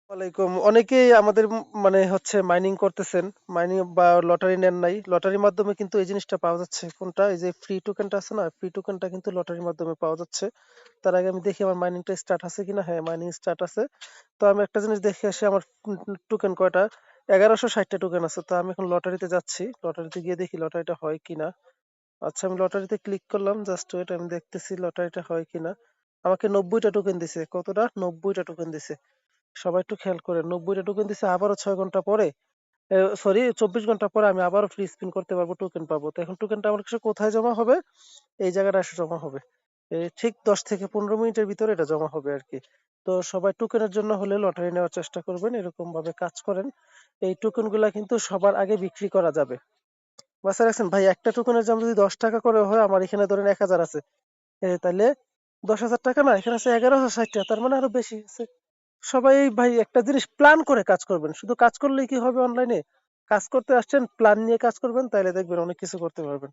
ওয়ালাইকুম। অনেকেই আমাদের মানে হচ্ছে মাইনিং করতেছেন। মাইনিং বা লটারি নেন নাই। লটারির মাধ্যমে কিন্তু এই জিনিসটা পাওয়া যাচ্ছে। কোনটা? এই যে ফ্রি টোকেনটা আছে না? ফ্রি টোকেনটা কিন্তু লটারির মাধ্যমে পাওয়া যাচ্ছে। তার আগে আমি দেখি আমার মাইনিংটা স্টার্ট আছে কিনা। হ্যাঁ, মাইনিং স্টার্ট আছে। তো আমি একটা জিনিস দেখে আসি আমার টোকেন কয়টা। 1160টা টোকেন আছে। তো আমি এখন লটারিতে যাচ্ছি। লটারিতে গিয়ে দেখি লটারিটা হয় কিনা। আচ্ছা, আমি লটারিতে ক্লিক করলাম। জাস্ট ওয়েট, আমি দেখতেছি লটারিটা হয় কিনা। আমাকে 90টা টোকেন দিছে। কতটা? 90টা টোকেন দিছে। সবাই একটু খেয়াল করেন, 90টা টোকেন দিছে। আবারও 6 ঘন্টা পরে, সরি, 24 ঘন্টা পরে আমি আবারও ফ্রি স্পিন করতে পারবো, টোকেন পাবো। তো এখন টোকেনটা আমার কাছে কোথায় জমা হবে? এই জায়গাটা এসে জমা হবে। ঠিক 10 থেকে 15 মিনিটের ভিতরে এটা জমা হবে আর কি। তো সবাই টোকেনের জন্য হলে লটারি নেওয়ার চেষ্টা করবেন, এরকম ভাবে কাজ করেন। এই টোকেন গুলা কিন্তু সবার আগে বিক্রি করা যাবে। বাসা রাখছেন ভাই, একটা টোকেনের দাম যদি 10 টাকা করে হয়, আমার এখানে ধরেন 1000 আছে, তাহলে 10,000 টাকা না, এখানে আছে 1160 টাকা, তার মানে আরো বেশি আছে। সবাই ভাই একটা জিনিস প্ল্যান করে কাজ করবেন। শুধু কাজ করলেই কি হবে? অনলাইনে কাজ করতে আসছেন, প্ল্যান নিয়ে কাজ করবেন, তাইলে দেখবেন অনেক কিছু করতে পারবেন।